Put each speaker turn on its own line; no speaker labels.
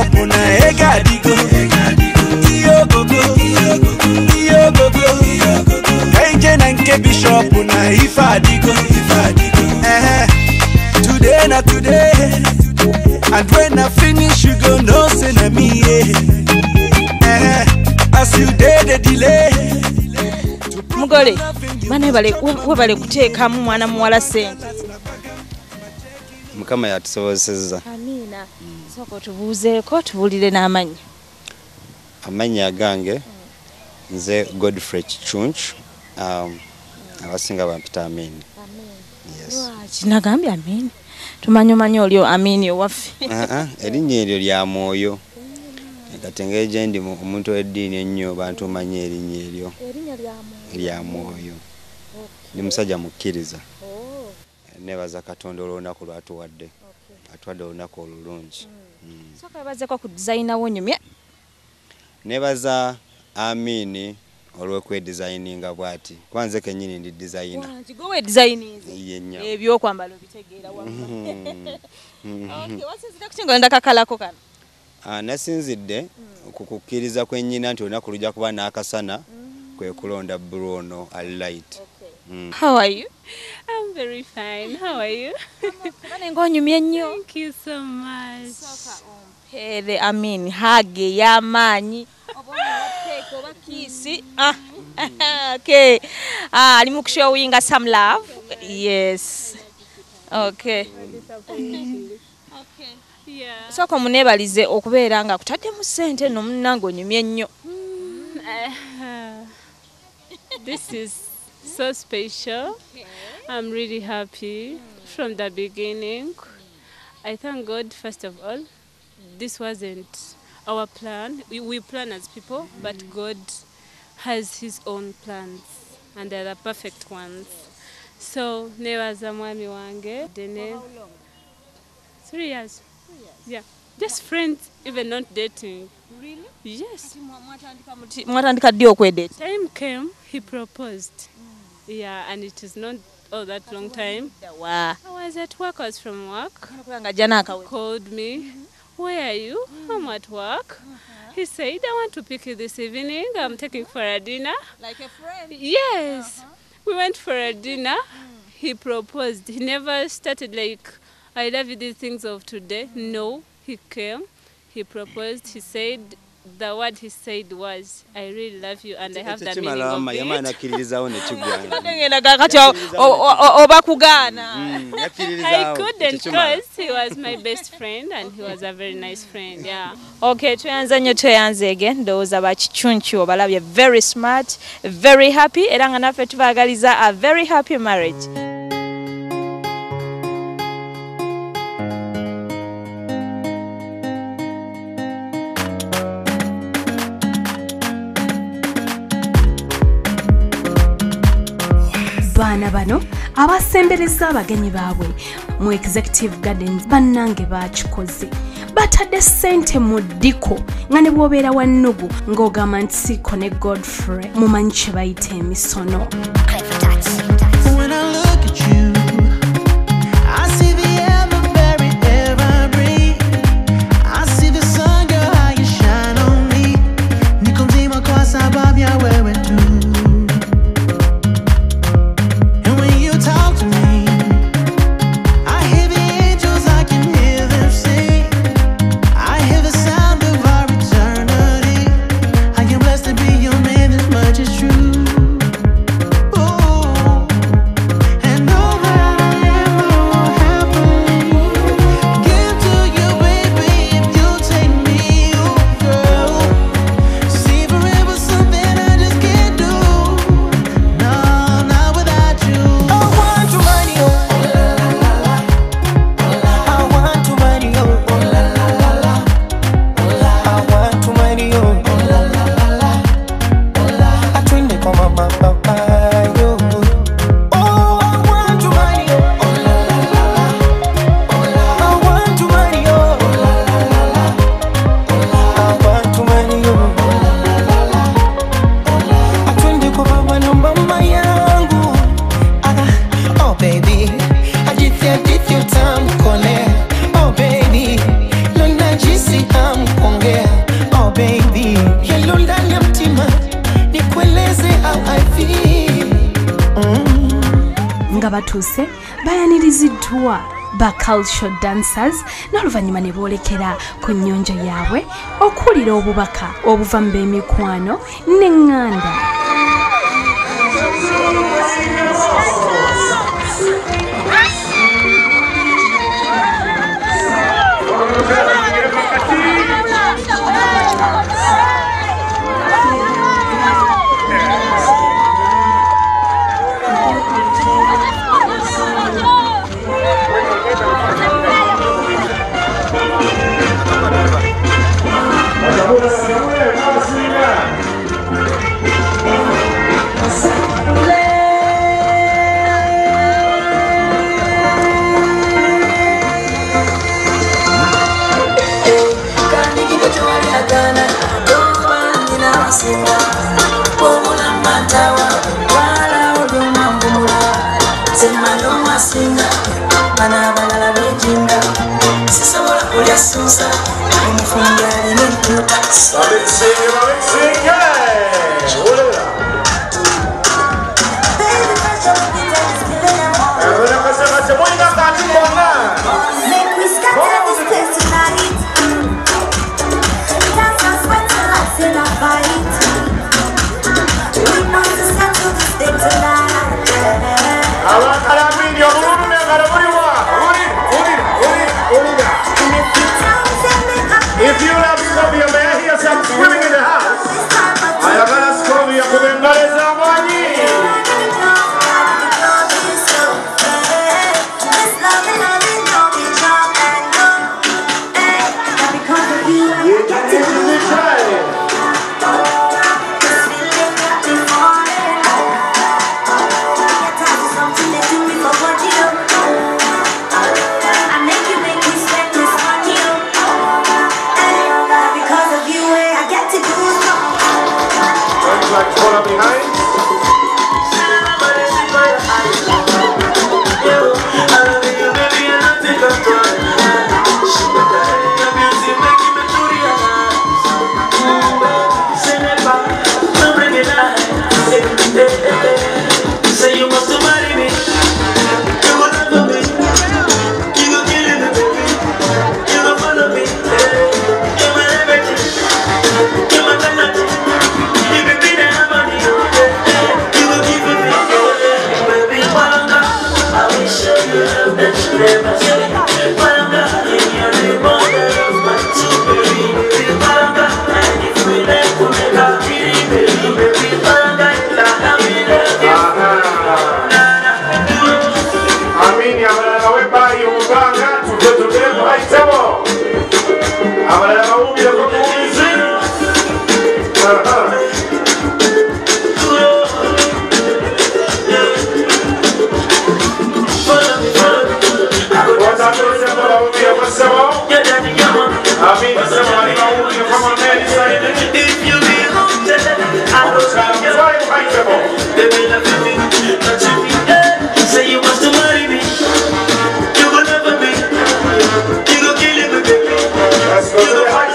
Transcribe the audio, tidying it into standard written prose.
Bishop na Egadigo. Iyo gogo. Kenje na nke Bishop na Ifadigo. Today na today. And when I finish, you go know say na me. As you did the delay.
Mugole, bane bale kuteeka mu mwana muwala sente.
Mukama yatusobozesezza.
Amina. Soko tubuuzeeko tubulire n'amannya.
Amannya gange nze Godfrey Chunch. Abasinga bampita Amin. Yes.
Kinagambye Amin. Tumanyo olyo Amin owaffe.
Erinnya eryo lya mwoyo. Katenge jendi omuntu w'eddiini ennyo bantu manye erinnya eryo.
Erinnya
lya mwoyo. Ndi musajja mukkiriza. Nebaza Katonda olunaku lwatuwadde. Atuwadde olunaku olulungi.
Soka yabazeeko ku designer wonyumye.
Nebaza Amin olw'okwedesigninga bw'ati. Kwanze kennyini ndi designer.
Kigowe designing.
Yennya.
Ebyokwambala obitegeera wamma. Okay, wasinzira kukinga ndakakalako kana.
Nasinzidde kukukkiriza kwennyina nti olunaku lujja kuba n'akasana kwe kulonda Bruno light.
How are you?
I'm very fine. How are you?
Thank
you so much.
Hey, Amin, hage y'amaanyi. Oba kisi. Okay. Ali mu kushowinga some love. Yes. Okay.
Okay. Yeah.
Soko munebalize okubeera nga kutadde mu ssente no munnange onyumye nnyo.
This is so special. I'm really happy from the beginning. I thank God first of all. This wasn't our plan. We plan as people, but God has his own plans and they're the perfect ones. So nebaza mwami wange dene 3 years. Yeah, just friends, even not dating.
Really?
Yes.
Mwatandika ddi okwedate?
Time came, he proposed. Yeah, and it is not all that long time.
Wow.
I was at work, I was from work.
He
Called me. Where are you? I'm at work. He said, I want to pick you this evening. I'm taking for a dinner.
Like a friend?
Yes. We went for a dinner. He proposed. He never started like, I love you, these things of today. No, he came. He proposed. He said, the word he said was, I really love you and I have the meaning of it. I couldn't because he was my best friend and he was a very nice friend, yeah.
Okay, tweyanze again. Ndowooza bakichunchi obalabye very smart, very happy. Era nga naffe tubaagaliza a very happy marriage.
Baana bano abasembereza abagenyi baabwe mu Executive Gardens bannange bakikoze batadde ssente mu ddiko nga ne bw'obeera wa nnugu ng'ogamba nti Siko ne Godfrey mumanyi kye bayita emisono.
True.
batuuse bayaniriziddwa ba cultural dancers n'oluvannyuma ne boolekera ku nnyonjo yaabwe okuwulira obubaka obuva mu b'emikwano n'eŋŋanda.
If you have some of your man, hear some screaming in the house. I am going to scream you for the knowledge of money. Let's go to the